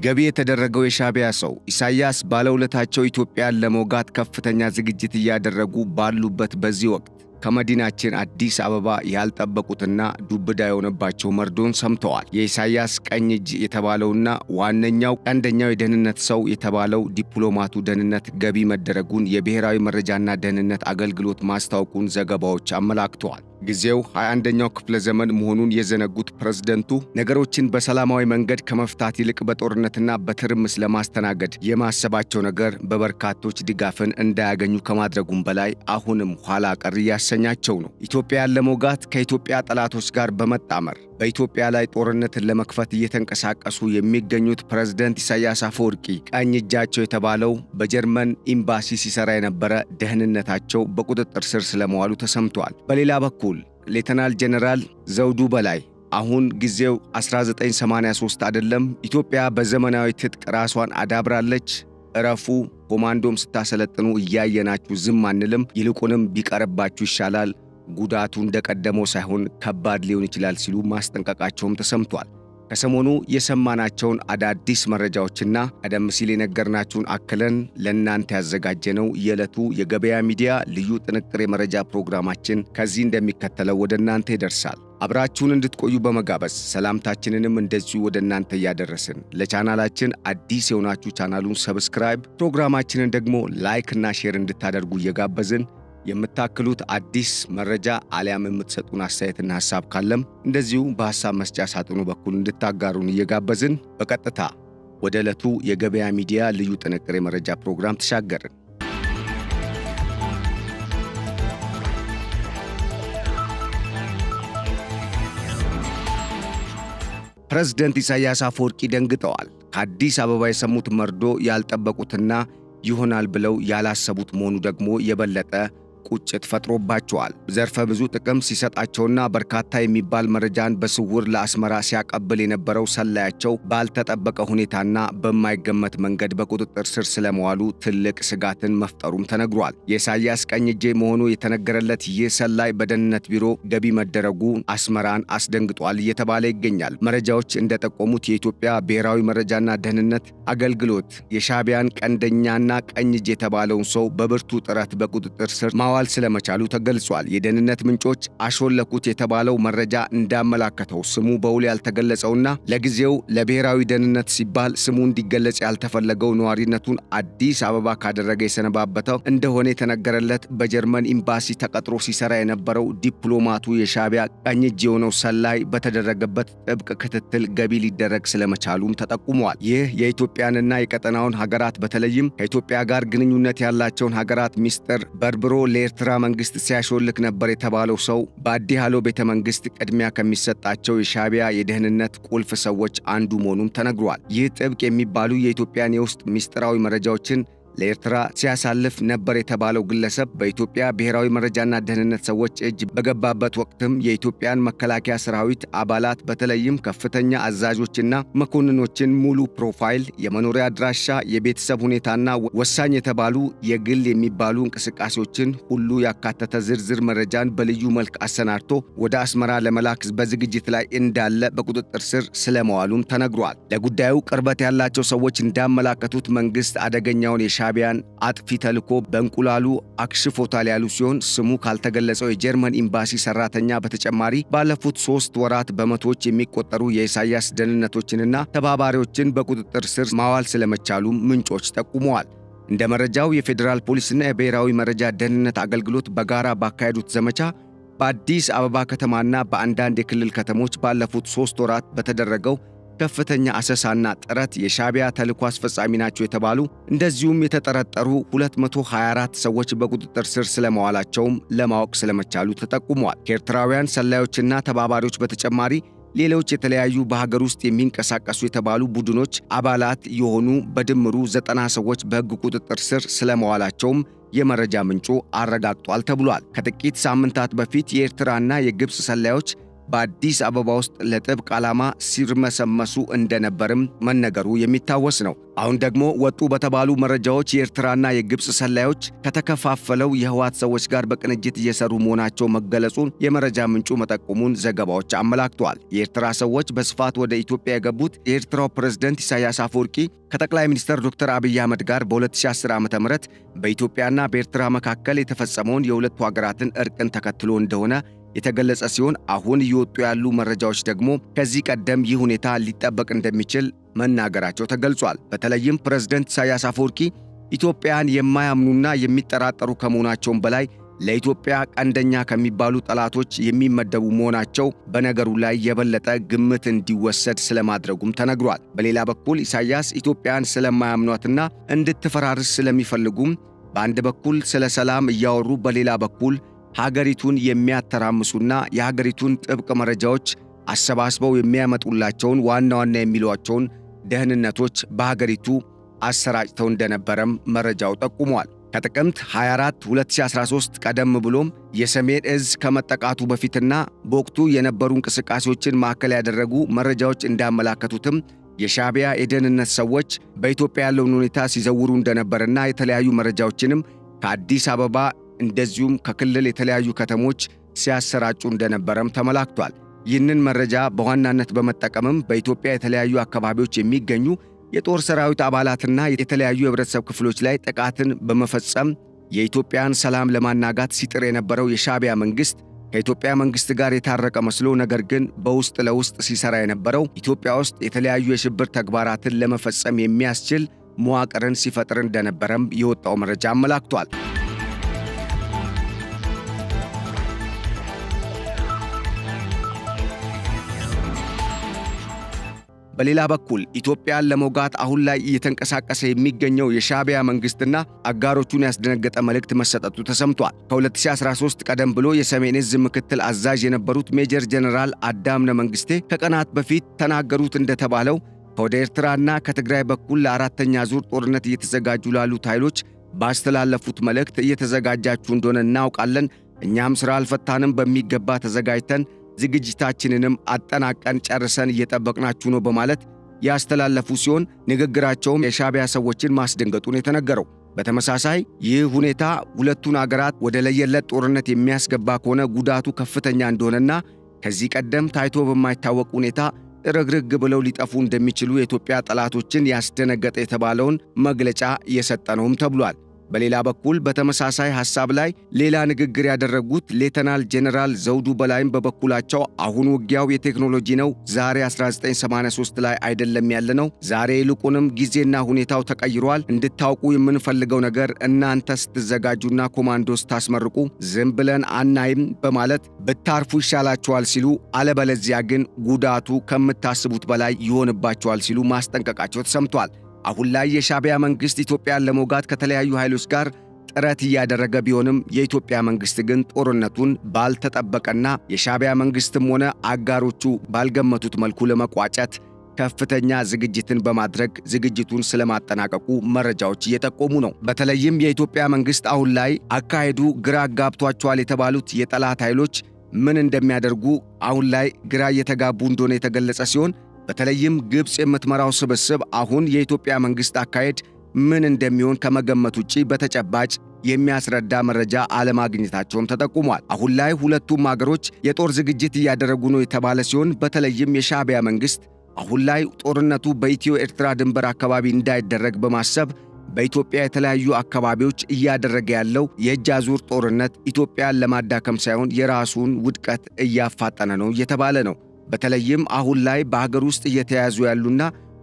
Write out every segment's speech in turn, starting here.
ገቢ የተደረገው የሻቢያ ሰው ኢሳያስ ባለውለታቸው ኢትዮጵያን ለመውጋት ከፍተኛ ዝግጅት እያደረጉ ባሉበት በዚህ ወቅት ከመዲናችን አዲስ አበባ ያልጠበቁትና ዱብዳ የሆነባቸው መርዶን ሰምተዋል። የኢሳያስ ቀኝ እጅ የተባለውና ዋነኛው ቀንደኛው የደህንነት ሰው የተባለው ዲፕሎማቱ ደህንነት ገቢ መደረጉን የብሔራዊ መረጃና ደህንነት አገልግሎት ማስታወቁን ዘገባዎች አመላክተዋል። ጊዜው 21ኛው ክፍለ ዘመን መሆኑን የዘነጉት ፕሬዝዳንቱ ነገሮችን በሰላማዊ መንገድ ከመፍታት ይልቅ በጦርነትና በትርምስ ለማስተናገድ የማሰባቸው ነገር በበርካቶች ድጋፍን እንዳያገኙ ከማድረጉም በላይ አሁንም ኋላ ቀር ያሰኛቸው ነው። ኢትዮጵያን ለመውጋት ከኢትዮጵያ ጠላቶች ጋር በመጣመር በኢትዮጵያ ላይ ጦርነትን ለመክፈት እየተንቀሳቀሱ የሚገኙት ፕሬዝዳንት ኢሳያስ አፈወርቂ ቀኝ እጃቸው የተባለው በጀርመን ኤምባሲ ሲሰራ የነበረ ደህንነታቸው በቁጥጥር ስር ስለመዋሉ ተሰምቷል። በሌላ በኩል ሌተናል ጀነራል ዘውዱ በላይ አሁን ጊዜው 1983 አይደለም፣ ኢትዮጵያ በዘመናዊ ትጥቅ ራሷን አዳብራለች፣ እረፉ፣ ኮማንዶም ስታሰለጥኑ እያየናችሁ ዝም አንልም፣ ይልቁንም ቢቀርባችሁ ይሻላል፣ ጉዳቱ እንደቀደመው ሳይሆን ከባድ ሊሆን ይችላል ሲሉ ማስጠንቀቃቸውም ተሰምቷል። ከሰሞኑ የሰማናቸውን አዳዲስ መረጃዎችና ቀደም ሲል የነገርናችሁን አክለን ለእናንተ ያዘጋጀነው የዕለቱ የገበያ ሚዲያ ልዩ ጥንቅር የመረጃ ፕሮግራማችን ከዚህ እንደሚከተለው ወደ እናንተ ይደርሳል። አብራችሁን እንድትቆዩ በመጋበዝ ሰላምታችንንም እንደዚሁ ወደ እናንተ ያደረስን። ለቻናላችን አዲስ የሆናችሁ ቻናሉን ሰብስክራይብ፣ ፕሮግራማችንን ደግሞ ላይክ እና ሼር እንድታደርጉ እየጋበዝን የምታክሉት አዲስ መረጃ አሊያም የምትሰጡን አስተያየትና ሐሳብ ካለም እንደዚሁ በሐሳብ መስጫ ሳጥኑ በኩል እንድታጋሩን እየጋበዝን በቀጥታ ወደ ዕለቱ የገበያ ሚዲያ ልዩ ጥንቅር የመረጃ ፕሮግራም ተሻገርን። ፕሬዝዳንት ኢሳያስ አፈወርቂ ደንግጠዋል። ከአዲስ አበባ የሰሙት መርዶ ያልጠበቁትና ይሆናል ብለው ያላሰቡት መሆኑ ደግሞ የበለጠ ቁጭት ፈጥሮባቸዋል። ዘርፈ ብዙ ጥቅም ሲሰጣቸውና በርካታ የሚባል መረጃን በስውር ለአስመራ ሲያቀብል የነበረው ሰላያቸው ባልተጠበቀ ሁኔታና በማይገመት መንገድ በቁጥጥር ስር ስለመዋሉ ትልቅ ስጋትን መፍጠሩም ተነግሯል። የኢሳያስ ቀኝ እጅ መሆኑ የተነገረለት ይህ ሰላይ በደህንነት ቢሮ ገቢ መደረጉ አስመራን አስደንግጧል እየተባለ ይገኛል። መረጃዎች እንደጠቆሙት የኢትዮጵያ ብሔራዊ መረጃና ደህንነት አገልግሎት የሻቢያን ቀንደኛና ቀኝ እጅ የተባለውን ሰው በብርቱ ጥረት በቁጥጥር ስር ማዋል ስለመቻሉ ተገልጿል። የደህንነት ምንጮች አሾለኩት የተባለው መረጃ እንዳመላከተው ስሙ በውል ያልተገለጸውና ለጊዜው ለብሔራዊ ደህንነት ሲባል ስሙ እንዲገለጽ ያልተፈለገው ነዋሪነቱን አዲስ አበባ ካደረገ የሰነባበተው እንደሆነ የተነገረለት በጀርመን ኤምባሲ ተቀጥሮ ሲሰራ የነበረው ዲፕሎማቱ የሻቢያ ቀኝ እጅ የሆነው ሰላይ በተደረገበት ጥብቅ ክትትል ገቢ ሊደረግ ስለመቻሉም ተጠቁሟል። ይህ የኢትዮጵያንና የቀጠናውን ሀገራት በተለይም ከኢትዮጵያ ጋር ግንኙነት ያላቸውን ሀገራት ሚስጥር በርብሮ ለኤርትራ መንግስት ሲያሾልክ ነበር የተባለው ሰው በአዲሃሎ ቤተ መንግስት ቅድሚያ ከሚሰጣቸው የሻቢያ የደህንነት ቁልፍ ሰዎች አንዱ መሆኑም ተነግሯል። ይህ ጥብቅ የሚባሉ የኢትዮጵያን የውስጥ ሚስጥራዊ መረጃዎችን ለኤርትራ ሲያሳልፍ ነበር የተባለው ግለሰብ በኢትዮጵያ ብሔራዊ መረጃና ደህንነት ሰዎች እጅ በገባበት ወቅትም የኢትዮጵያን መከላከያ ሰራዊት አባላት በተለይም ከፍተኛ አዛዦችና መኮንኖችን ሙሉ ፕሮፋይል፣ የመኖሪያ አድራሻ፣ የቤተሰብ ሁኔታና ወሳኝ የተባሉ የግል የሚባሉ እንቅስቃሴዎችን ሁሉ ያካተተ ዝርዝር መረጃን በልዩ መልክ አሰናድቶ ወደ አስመራ ለመላክ በዝግጅት ላይ እንዳለ በቁጥጥር ስር ስለመዋሉም ተነግሯል። ለጉዳዩ ቅርበት ያላቸው ሰዎች እንዳመላከቱት መንግስት አደገኛውን ሻቢያን አጥፊ ተልኮ በእንቁላሉ አክሽፎታል ያሉ ሲሆን ስሙ ካልተገለጸው የጀርመን ኤምባሲ ሰራተኛ በተጨማሪ ባለፉት 3 ወራት በመቶዎች የሚቆጠሩ የኢሳያስ ደህንነቶችንና ተባባሪዎችን በቁጥጥር ስር ማዋል ስለመቻሉ ምንጮች ጠቁመዋል። እንደ መረጃው የፌዴራል ፖሊስና የብሔራዊ መረጃ ደህንነት አገልግሎት በጋራ ባካሄዱት ዘመቻ በአዲስ አበባ ከተማና በአንዳንድ የክልል ከተሞች ባለፉት 3 ወራት በተደረገው ከፍተኛ አሰሳና ጥረት የሻቢያ ተልኮ አስፈጻሚ ናቸው የተባሉ እንደዚሁም የተጠረጠሩ 224 ሰዎች በቁጥጥር ስር ስለመዋላቸውም ለማወቅ ስለመቻሉ ተጠቁሟል። ከኤርትራውያን ሰላዮችና ተባባሪዎች በተጨማሪ ሌሎች የተለያዩ በሀገር ውስጥ የሚንቀሳቀሱ የተባሉ ቡድኖች አባላት የሆኑ በድምሩ 90 ሰዎች በሕግ ቁጥጥር ስር ስለመዋላቸውም የመረጃ ምንጩ አረጋግጧል ተብሏል። ከጥቂት ሳምንታት በፊት የኤርትራና የግብጽ ሰላዮች በአዲስ አበባ ውስጥ ለጥብቅ ዓላማ ሲርመሰመሱ እንደነበርም መነገሩ የሚታወስ ነው። አሁን ደግሞ ወጡ በተባሉ መረጃዎች የኤርትራና የግብፅ ሰላዮች ከተከፋፈለው የህወሓት ሰዎች ጋር በቅንጅት እየሰሩ መሆናቸው መገለጹን የመረጃ ምንጩ መጠቆሙን ዘገባዎች አመላክተዋል። የኤርትራ ሰዎች በስፋት ወደ ኢትዮጵያ የገቡት የኤርትራው ፕሬዝዳንት ኢሳያስ አፈወርቂ ከጠቅላይ ሚኒስትር ዶክተር አብይ አህመድ ጋር በ2010 ዓ.ም በኢትዮጵያና በኤርትራ መካከል የተፈጸመውን የሁለቱ ሀገራትን እርቅን ተከትሎ እንደሆነ የተገለጸ ሲሆን አሁን እየወጡ ያሉ መረጃዎች ደግሞ ከዚህ ቀደም ይህ ሁኔታ ሊጠበቅ እንደሚችል መናገራቸው ተገልጿል። በተለይም ፕሬዝዳንት ኢሳያስ አፈወርቂ ኢትዮጵያን የማያምኑና የሚጠራጠሩ ከመሆናቸውም በላይ ለኢትዮጵያ ቀንደኛ ከሚባሉ ጠላቶች የሚመደቡ መሆናቸው በነገሩ ላይ የበለጠ ግምት እንዲወሰድ ስለማድረጉም ተነግሯል። በሌላ በኩል ኢሳያስ ኢትዮጵያን ስለማያምኗትና እንድትፈራርስ ስለሚፈልጉም በአንድ በኩል ስለ ሰላም እያወሩ በሌላ በኩል ሀገሪቱን የሚያተራምሱና የሀገሪቱን ጥብቅ መረጃዎች አሰባስበው የሚያመጡላቸውን ዋና ዋና የሚሏቸውን ደህንነቶች በሀገሪቱ አሰራጭተው እንደነበረም መረጃው ጠቁሟል። ከጥቅምት 24 2013 ቀደም ብሎም የሰሜን እዝ ከመጠቃቱ በፊትና በወቅቱ የነበሩ እንቅስቃሴዎችን ማዕከል ያደረጉ መረጃዎች እንዳመላከቱትም የሻዕቢያ የደህንነት ሰዎች በኢትዮጵያ ያለውን ሁኔታ ሲዘውሩ እንደነበርና የተለያዩ መረጃዎችንም ከአዲስ አበባ እንደዚሁም ከክልል የተለያዩ ከተሞች ሲያሰራጩ እንደነበረም ተመላክቷል። ይህንን መረጃ በዋናነት በመጠቀምም በኢትዮጵያ የተለያዩ አካባቢዎች የሚገኙ የጦር ሰራዊት አባላትና የተለያዩ የህብረተሰብ ክፍሎች ላይ ጥቃትን በመፈጸም የኢትዮጵያን ሰላም ለማናጋት ሲጥር የነበረው የሻዕቢያ መንግስት ከኢትዮጵያ መንግስት ጋር የታረቀ መስሎ ነገር ግን በውስጥ ለውስጥ ሲሰራ የነበረው ኢትዮጵያ ውስጥ የተለያዩ የሽብር ተግባራትን ለመፈጸም የሚያስችል መዋቅርን ሲፈጥር እንደነበረም የወጣው መረጃ አመላክቷል። በሌላ በኩል ኢትዮጵያን ለመውጋት አሁን ላይ እየተንቀሳቀሰ የሚገኘው የሻዕቢያ መንግስትና አጋሮቹን ያስደነገጠ መልእክት መሰጠቱ ተሰምቷል። ከ2013 ቀደም ብሎ የሰሜን እዝ ምክትል አዛዥ የነበሩት ሜጀር ጀነራል አዳምነ መንግስቴ ከቀናት በፊት ተናገሩት እንደተባለው ከወደ ኤርትራና ከትግራይ በኩል ለአራተኛ ዙር ጦርነት እየተዘጋጁ ላሉት ኃይሎች ባስተላለፉት መልእክት እየተዘጋጃችሁ እንደሆነ እናውቃለን፣ እኛም ስራ አልፈታንም፣ በሚገባ ተዘጋጅተን ዝግጅታችንንም አጠናቀን ጨርሰን እየጠበቅናችሁ ነው በማለት ያስተላለፉ ሲሆን ንግግራቸውም የሻዕቢያ ሰዎችን ማስደንገጡን የተነገረው። በተመሳሳይ ይህ ሁኔታ ሁለቱን አገራት ወደ ለየለት ጦርነት የሚያስገባ ከሆነ ጉዳቱ ከፍተኛ እንደሆነና ከዚህ ቀደም ታይቶ በማይታወቅ ሁኔታ ጥርግርግ ብለው ሊጠፉ እንደሚችሉ የኢትዮጵያ ጠላቶችን ያስደነገጠ የተባለውን መግለጫ እየሰጠ ነውም ተብሏል። በሌላ በኩል በተመሳሳይ ሐሳብ ላይ ሌላ ንግግር ያደረጉት ሌተናል ጄኔራል ዘውዱ በላይም በበኩላቸው አሁን ውጊያው የቴክኖሎጂ ነው፣ ዛሬ 1983 ላይ አይደለም ያለነው፣ ዛሬ ይልቁንም ጊዜና ሁኔታው ተቀይሯል። እንድታውቁ የምንፈልገው ነገር እናንተ ስትዘጋጁና ኮማንዶስ ታስመርቁ ዝም ብለን አናይም በማለት ብታርፉ ይሻላችኋል ሲሉ፣ አለበለዚያ ግን ጉዳቱ ከምታስቡት በላይ ይሆንባችኋል ሲሉ ማስጠንቀቃቸው ተሰምቷል። አሁን ላይ የሻዕቢያ መንግስት ኢትዮጵያን ለመውጋት ከተለያዩ ኃይሎች ጋር ጥረት እያደረገ ቢሆንም የኢትዮጵያ መንግስት ግን ጦርነቱን ባልተጠበቀና የሻዕቢያ መንግስትም ሆነ አጋሮቹ ባልገመቱት መልኩ ለመቋጨት ከፍተኛ ዝግጅትን በማድረግ ዝግጅቱን ስለማጠናቀቁ መረጃዎች እየጠቆሙ ነው። በተለይም የኢትዮጵያ መንግስት አሁን ላይ አካሄዱ ግራ ጋብቷቸዋል የተባሉት የጠላት ኃይሎች ምን እንደሚያደርጉ አሁን ላይ ግራ እየተጋቡ እንደሆነ የተገለጸ ሲሆን በተለይም ግብፅ የምትመራው ስብስብ አሁን የኢትዮጵያ መንግስት አካሄድ ምን እንደሚሆን ከመገመት ውጪ በተጨባጭ የሚያስረዳ መረጃ አለማግኘታቸውም ተጠቁሟል። አሁን ላይ ሁለቱም አገሮች የጦር ዝግጅት እያደረጉ ነው የተባለ ሲሆን በተለይም የሻዕቢያ መንግስት አሁን ላይ ጦርነቱ በኢትዮ ኤርትራ ድንበር አካባቢ እንዳይደረግ በማሰብ በኢትዮጵያ የተለያዩ አካባቢዎች እያደረገ ያለው የእጅ አዙር ጦርነት ኢትዮጵያን ለማዳከም ሳይሆን የራሱን ውድቀት እያፋጠነ ነው እየተባለ ነው። በተለይም አሁን ላይ በሀገር ውስጥ እየተያዙ ያሉና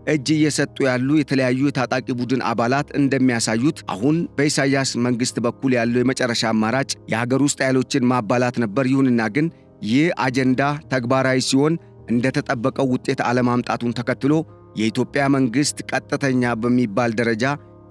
እጅ እየሰጡ ያሉ የተለያዩ የታጣቂ ቡድን አባላት እንደሚያሳዩት አሁን በኢሳያስ መንግስት በኩል ያለው የመጨረሻ አማራጭ የሀገር ውስጥ ኃይሎችን ማባላት ነበር። ይሁንና ግን ይህ አጀንዳ ተግባራዊ ሲሆን እንደተጠበቀው ውጤት አለማምጣቱን ተከትሎ የኢትዮጵያ መንግስት ቀጥተኛ በሚባል ደረጃ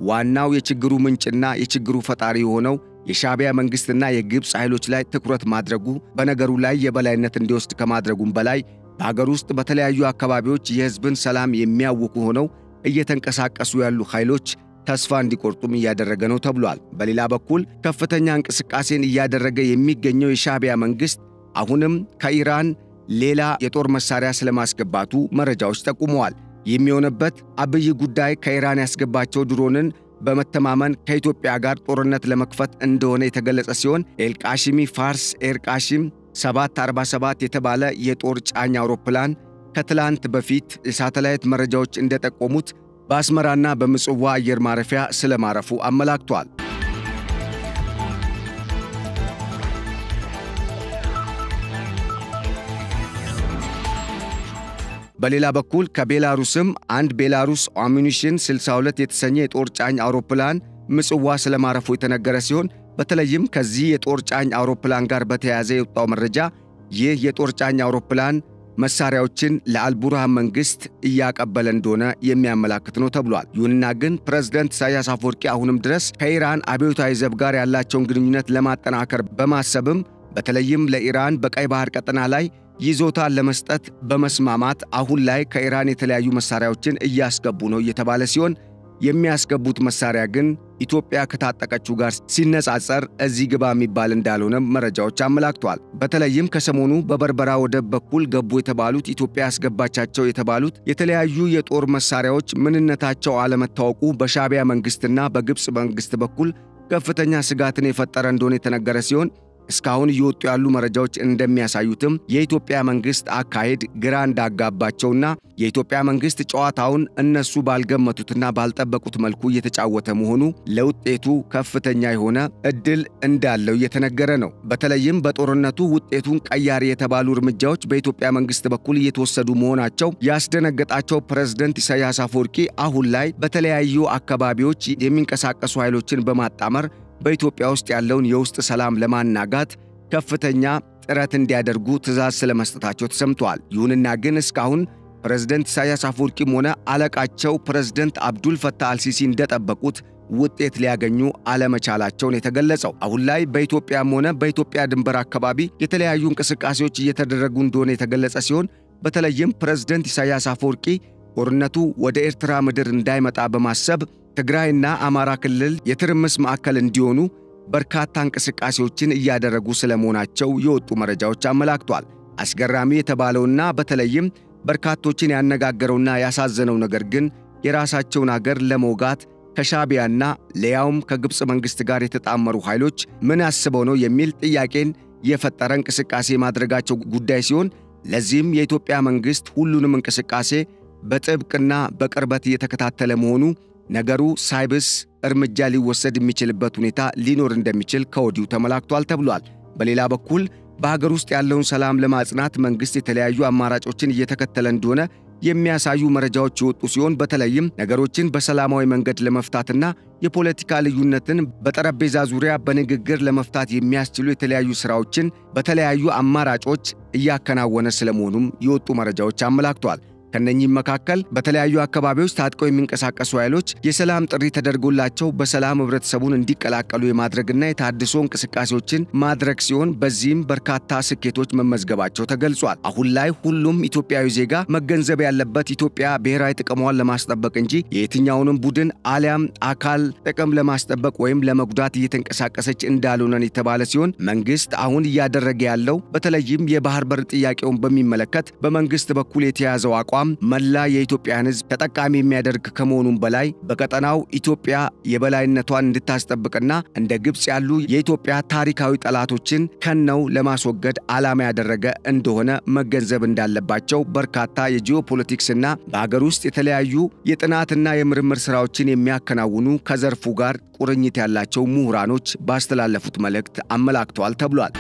ዋናው የችግሩ ምንጭና የችግሩ ፈጣሪ የሆነው የሻዕቢያ መንግስትና የግብፅ ኃይሎች ላይ ትኩረት ማድረጉ በነገሩ ላይ የበላይነት እንዲወስድ ከማድረጉም በላይ በሀገር ውስጥ በተለያዩ አካባቢዎች የህዝብን ሰላም የሚያውኩ ሆነው እየተንቀሳቀሱ ያሉ ኃይሎች ተስፋ እንዲቆርጡም እያደረገ ነው ተብሏል። በሌላ በኩል ከፍተኛ እንቅስቃሴን እያደረገ የሚገኘው የሻዕቢያ መንግስት አሁንም ከኢራን ሌላ የጦር መሳሪያ ስለማስገባቱ መረጃዎች ጠቁመዋል። የሚሆነበት አብይ ጉዳይ ከኢራን ያስገባቸው ድሮንን በመተማመን ከኢትዮጵያ ጋር ጦርነት ለመክፈት እንደሆነ የተገለጸ ሲሆን ኤልቃሺሚ ፋርስ ኤርቃሺም 747 የተባለ የጦር ጫኝ አውሮፕላን ከትላንት በፊት የሳተላይት መረጃዎች እንደጠቆሙት በአስመራና በምጽዋ አየር ማረፊያ ስለማረፉ አመላክቷል። በሌላ በኩል ከቤላሩስም አንድ ቤላሩስ አሙኒሽን 62 የተሰኘ የጦር ጫኝ አውሮፕላን ምጽዋ ስለማረፉ የተነገረ ሲሆን በተለይም ከዚህ የጦር ጫኝ አውሮፕላን ጋር በተያያዘ የወጣው መረጃ ይህ የጦር ጫኝ አውሮፕላን መሳሪያዎችን ለአልቡርሃን መንግስት እያቀበለ እንደሆነ የሚያመላክት ነው ተብሏል። ይሁንና ግን ፕሬዝዳንት ኢሳያስ አፈወርቂ አሁንም ድረስ ከኢራን አብዮታዊ ዘብ ጋር ያላቸውን ግንኙነት ለማጠናከር በማሰብም በተለይም ለኢራን በቀይ ባህር ቀጠና ላይ ይዞታን ለመስጠት በመስማማት አሁን ላይ ከኢራን የተለያዩ መሳሪያዎችን እያስገቡ ነው እየተባለ ሲሆን የሚያስገቡት መሳሪያ ግን ኢትዮጵያ ከታጠቀችው ጋር ሲነጻጸር እዚህ ግባ የሚባል እንዳልሆነ መረጃዎች አመላክቷል። በተለይም ከሰሞኑ በበርበራ ወደብ በኩል ገቡ የተባሉት ኢትዮጵያ ያስገባቻቸው የተባሉት የተለያዩ የጦር መሳሪያዎች ምንነታቸው አለመታወቁ በሻዕቢያ መንግስትና በግብጽ መንግስት በኩል ከፍተኛ ስጋትን የፈጠረ እንደሆነ የተነገረ ሲሆን እስካሁን እየወጡ ያሉ መረጃዎች እንደሚያሳዩትም የኢትዮጵያ መንግስት አካሄድ ግራ እንዳጋባቸውና የኢትዮጵያ መንግስት ጨዋታውን እነሱ ባልገመቱትና ባልጠበቁት መልኩ እየተጫወተ መሆኑ ለውጤቱ ከፍተኛ የሆነ እድል እንዳለው እየተነገረ ነው። በተለይም በጦርነቱ ውጤቱን ቀያሪ የተባሉ እርምጃዎች በኢትዮጵያ መንግስት በኩል እየተወሰዱ መሆናቸው ያስደነገጣቸው ፕሬዝዳንት ኢሳያስ አፈወርቂ አሁን ላይ በተለያዩ አካባቢዎች የሚንቀሳቀሱ ኃይሎችን በማጣመር በኢትዮጵያ ውስጥ ያለውን የውስጥ ሰላም ለማናጋት ከፍተኛ ጥረት እንዲያደርጉ ትዕዛዝ ስለመስጠታቸው ተሰምቷል። ይሁንና ግን እስካሁን ፕሬዝዳንት ኢሳያስ አፈወርቂም ሆነ አለቃቸው ፕሬዝዳንት አብዱል ፈታህ አልሲሲ እንደጠበቁት ውጤት ሊያገኙ አለመቻላቸውን የተገለጸው አሁን ላይ በኢትዮጵያም ሆነ በኢትዮጵያ ድንበር አካባቢ የተለያዩ እንቅስቃሴዎች እየተደረጉ እንደሆነ የተገለጸ ሲሆን በተለይም ፕሬዝዳንት ኢሳያስ አፈወርቂ ጦርነቱ ወደ ኤርትራ ምድር እንዳይመጣ በማሰብ ትግራይና አማራ ክልል የትርምስ ማዕከል እንዲሆኑ በርካታ እንቅስቃሴዎችን እያደረጉ ስለመሆናቸው የወጡ መረጃዎች አመላክቷል። አስገራሚ የተባለውና በተለይም በርካቶችን ያነጋገረውና ያሳዘነው ነገር ግን የራሳቸውን ሀገር ለመውጋት ከሻዕቢያና ለያውም ከግብጽ መንግስት ጋር የተጣመሩ ኃይሎች ምን አስበው ነው የሚል ጥያቄን የፈጠረ እንቅስቃሴ ማድረጋቸው ጉዳይ ሲሆን ለዚህም የኢትዮጵያ መንግስት ሁሉንም እንቅስቃሴ በጥብቅና በቅርበት እየተከታተለ መሆኑ ነገሩ ሳይብስ እርምጃ ሊወሰድ የሚችልበት ሁኔታ ሊኖር እንደሚችል ከወዲሁ ተመላክቷል ተብሏል። በሌላ በኩል በሀገር ውስጥ ያለውን ሰላም ለማጽናት መንግስት የተለያዩ አማራጮችን እየተከተለ እንደሆነ የሚያሳዩ መረጃዎች የወጡ ሲሆን በተለይም ነገሮችን በሰላማዊ መንገድ ለመፍታትና የፖለቲካ ልዩነትን በጠረጴዛ ዙሪያ በንግግር ለመፍታት የሚያስችሉ የተለያዩ ስራዎችን በተለያዩ አማራጮች እያከናወነ ስለመሆኑም የወጡ መረጃዎች አመላክቷል። ከነኚህም መካከል በተለያዩ አካባቢዎች ታጥቀው የሚንቀሳቀሱ ኃይሎች የሰላም ጥሪ ተደርጎላቸው በሰላም ህብረተሰቡን እንዲቀላቀሉ የማድረግና የታድሶ እንቅስቃሴዎችን ማድረግ ሲሆን በዚህም በርካታ ስኬቶች መመዝገባቸው ተገልጿል። አሁን ላይ ሁሉም ኢትዮጵያዊ ዜጋ መገንዘብ ያለበት ኢትዮጵያ ብሔራዊ ጥቅሟን ለማስጠበቅ እንጂ የትኛውንም ቡድን አሊያም አካል ጥቅም ለማስጠበቅ ወይም ለመጉዳት እየተንቀሳቀሰች እንዳልሆነ የተባለ ሲሆን መንግስት አሁን እያደረገ ያለው በተለይም የባህር በር ጥያቄውን በሚመለከት በመንግስት በኩል የተያዘው አቋም መላ የኢትዮጵያን ህዝብ ተጠቃሚ የሚያደርግ ከመሆኑም በላይ በቀጠናው ኢትዮጵያ የበላይነቷን እንድታስጠብቅና እንደ ግብጽ ያሉ የኢትዮጵያ ታሪካዊ ጠላቶችን ከነው ለማስወገድ ዓላማ ያደረገ እንደሆነ መገንዘብ እንዳለባቸው በርካታ የጂኦፖለቲክስና በአገር ውስጥ የተለያዩ የጥናትና የምርምር ስራዎችን የሚያከናውኑ ከዘርፉ ጋር ቁርኝት ያላቸው ምሁራኖች ባስተላለፉት መልእክት አመላክተዋል ተብሏል።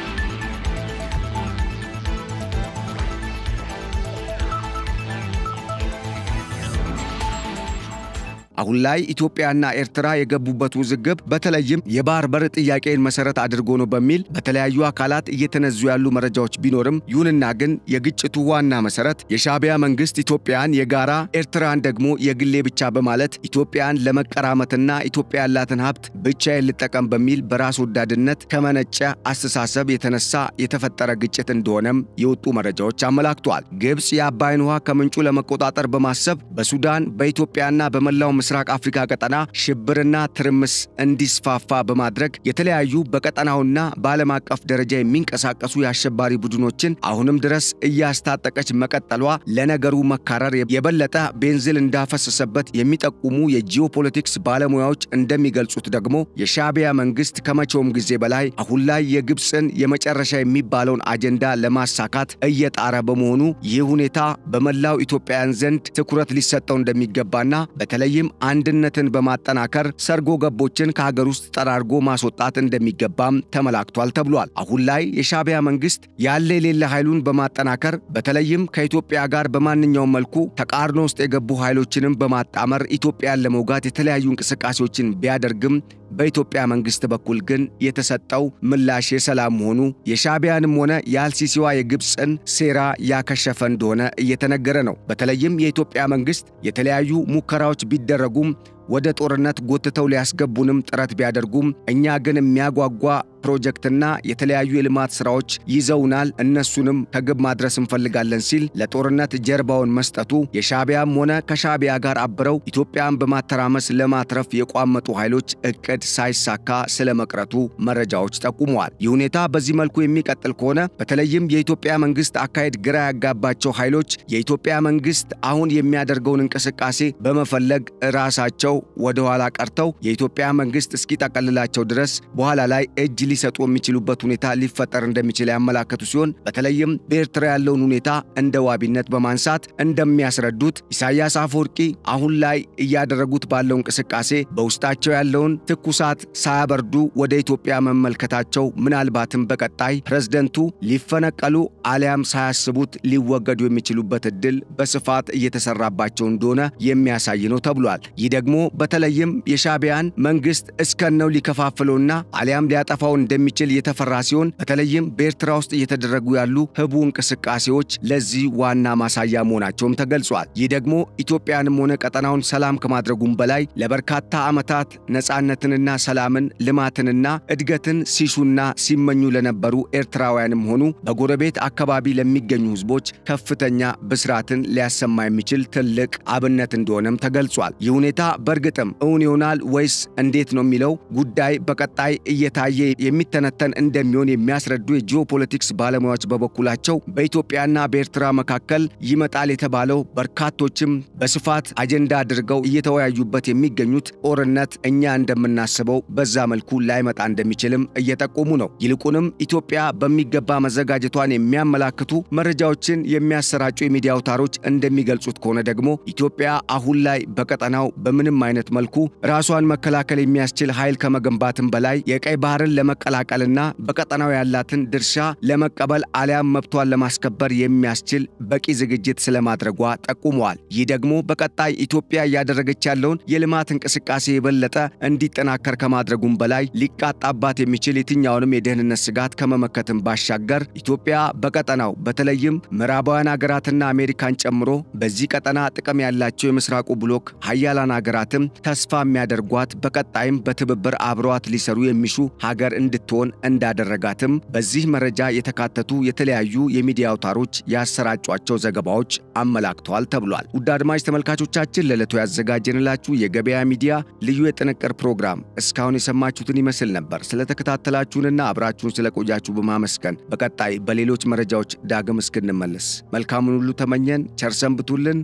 አሁን ላይ ኢትዮጵያና ኤርትራ የገቡበት ውዝግብ በተለይም የባህር በር ጥያቄን መሰረት አድርጎ ነው በሚል በተለያዩ አካላት እየተነዙ ያሉ መረጃዎች ቢኖርም ይሁንና ግን የግጭቱ ዋና መሰረት የሻዕቢያ መንግስት ኢትዮጵያን የጋራ ኤርትራን ደግሞ የግሌ ብቻ በማለት ኢትዮጵያን ለመቀራመትና ኢትዮጵያ ያላትን ሀብት ብቻዬን ልጠቀም በሚል በራስ ወዳድነት ከመነጨ አስተሳሰብ የተነሳ የተፈጠረ ግጭት እንደሆነም የወጡ መረጃዎች አመላክተዋል። ግብጽ የአባይን ውሃ ከምንጩ ለመቆጣጠር በማሰብ በሱዳን በኢትዮጵያና በመላው በምስራቅ አፍሪካ ቀጠና ሽብርና ትርምስ እንዲስፋፋ በማድረግ የተለያዩ በቀጠናውና በዓለም አቀፍ ደረጃ የሚንቀሳቀሱ የአሸባሪ ቡድኖችን አሁንም ድረስ እያስታጠቀች መቀጠሏ ለነገሩ መካረር የበለጠ ቤንዚል እንዳፈሰሰበት የሚጠቁሙ የጂኦፖለቲክስ ባለሙያዎች እንደሚገልጹት ደግሞ የሻዕቢያ መንግስት ከመቼውም ጊዜ በላይ አሁን ላይ የግብፅን የመጨረሻ የሚባለውን አጀንዳ ለማሳካት እየጣረ በመሆኑ ይህ ሁኔታ በመላው ኢትዮጵያውያን ዘንድ ትኩረት ሊሰጠው እንደሚገባና በተለይም አንድነትን በማጠናከር ሰርጎ ገቦችን ከሀገር ውስጥ ጠራርጎ ማስወጣት እንደሚገባም ተመላክቷል ተብሏል። አሁን ላይ የሻዕቢያ መንግስት ያለ የሌለ ኃይሉን በማጠናከር በተለይም ከኢትዮጵያ ጋር በማንኛውም መልኩ ተቃርኖ ውስጥ የገቡ ኃይሎችንም በማጣመር ኢትዮጵያን ለመውጋት የተለያዩ እንቅስቃሴዎችን ቢያደርግም በኢትዮጵያ መንግስት በኩል ግን የተሰጠው ምላሽ የሰላም መሆኑ የሻዕቢያንም ሆነ የአልሲሲዋ የግብፅን ሴራ ያከሸፈ እንደሆነ እየተነገረ ነው። በተለይም የኢትዮጵያ መንግስት የተለያዩ ሙከራዎች ቢደረጉም ወደ ጦርነት ጎትተው ሊያስገቡንም ጥረት ቢያደርጉም እኛ ግን የሚያጓጓ ፕሮጀክትና የተለያዩ የልማት ስራዎች ይዘውናል፣ እነሱንም ከግብ ማድረስ እንፈልጋለን ሲል ለጦርነት ጀርባውን መስጠቱ የሻዕቢያም ሆነ ከሻዕቢያ ጋር አብረው ኢትዮጵያን በማተራመስ ለማትረፍ የቋመጡ ኃይሎች እቅድ ሳይሳካ ስለመቅረቱ መረጃዎች ጠቁመዋል። ይህ ሁኔታ በዚህ መልኩ የሚቀጥል ከሆነ በተለይም የኢትዮጵያ መንግስት አካሄድ ግራ ያጋባቸው ኃይሎች የኢትዮጵያ መንግስት አሁን የሚያደርገውን እንቅስቃሴ በመፈለግ ራሳቸው ወደ ኋላ ቀርተው የኢትዮጵያ መንግስት እስኪጠቀልላቸው ድረስ በኋላ ላይ እጅ ሊሰጡ የሚችሉበት ሁኔታ ሊፈጠር እንደሚችል ያመላከቱ ሲሆን በተለይም በኤርትራ ያለውን ሁኔታ እንደ ዋቢነት በማንሳት እንደሚያስረዱት ኢሳያስ አፈወርቂ አሁን ላይ እያደረጉት ባለው እንቅስቃሴ በውስጣቸው ያለውን ትኩሳት ሳያበርዱ ወደ ኢትዮጵያ መመልከታቸው ምናልባትም በቀጣይ ፕሬዝዳንቱ ሊፈነቀሉ አሊያም ሳያስቡት ሊወገዱ የሚችሉበት እድል በስፋት እየተሰራባቸው እንደሆነ የሚያሳይ ነው ተብሏል። ይህ ደግሞ በተለይም የሻዕቢያን መንግስት እስከነው ሊከፋፍለውና አሊያም ሊያጠፋው እንደሚችል የተፈራ ሲሆን በተለይም በኤርትራ ውስጥ እየተደረጉ ያሉ ህቡ እንቅስቃሴዎች ለዚህ ዋና ማሳያ መሆናቸውም ተገልጿል። ይህ ደግሞ ኢትዮጵያንም ሆነ ቀጠናውን ሰላም ከማድረጉም በላይ ለበርካታ ዓመታት ነፃነትንና ሰላምን ልማትንና እድገትን ሲሹና ሲመኙ ለነበሩ ኤርትራውያንም ሆኑ በጎረቤት አካባቢ ለሚገኙ ህዝቦች ከፍተኛ ብስራትን ሊያሰማ የሚችል ትልቅ አብነት እንደሆነም ተገልጿል። ይህ ሁኔታ በእርግጥም እውን ይሆናል ወይስ እንዴት ነው የሚለው ጉዳይ በቀጣይ እየታየ የሚተነተን እንደሚሆን የሚያስረዱ የጂኦፖለቲክስ ባለሙያዎች በበኩላቸው በኢትዮጵያና በኤርትራ መካከል ይመጣል የተባለው በርካቶችም በስፋት አጀንዳ አድርገው እየተወያዩበት የሚገኙት ጦርነት እኛ እንደምናስበው በዛ መልኩ ላይመጣ እንደሚችልም እየጠቆሙ ነው። ይልቁንም ኢትዮጵያ በሚገባ መዘጋጀቷን የሚያመላክቱ መረጃዎችን የሚያሰራጩ የሚዲያ አውታሮች እንደሚገልጹት ከሆነ ደግሞ ኢትዮጵያ አሁን ላይ በቀጠናው በምንም አይነት መልኩ ራሷን መከላከል የሚያስችል ኃይል ከመገንባትም በላይ የቀይ ባህርን ለመቀላቀልና በቀጠናው ያላትን ድርሻ ለመቀበል አሊያም መብቷን ለማስከበር የሚያስችል በቂ ዝግጅት ስለማድረጓ ጠቁመዋል። ይህ ደግሞ በቀጣይ ኢትዮጵያ ያደረገች ያለውን የልማት እንቅስቃሴ የበለጠ እንዲጠናከር ከማድረጉም በላይ ሊቃጣባት የሚችል የትኛውንም የደህንነት ስጋት ከመመከትም ባሻገር ኢትዮጵያ በቀጠናው በተለይም ምዕራባውያን ሀገራትና አሜሪካን ጨምሮ በዚህ ቀጠና ጥቅም ያላቸው የምስራቁ ብሎክ ሀያላን ሀገራትም ተስፋ የሚያደርጓት በቀጣይም በትብብር አብረዋት ሊሰሩ የሚሹ ሀገር እንድትሆን እንዳደረጋትም በዚህ መረጃ የተካተቱ የተለያዩ የሚዲያ አውታሮች ያሰራጯቸው ዘገባዎች አመላክተዋል ተብሏል። ውድ አድማጭ ተመልካቾቻችን ለዕለቱ ያዘጋጀንላችሁ የገበያ ሚዲያ ልዩ የጥንቅር ፕሮግራም እስካሁን የሰማችሁትን ይመስል ነበር። ስለተከታተላችሁንና አብራችሁን ስለቆያችሁ በማመስገን በቀጣይ በሌሎች መረጃዎች ዳግም እስክንመለስ መልካሙን ሁሉ ተመኘን። ቸር ሰንብቱልን።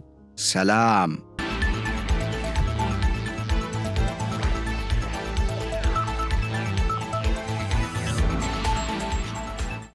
ሰላም።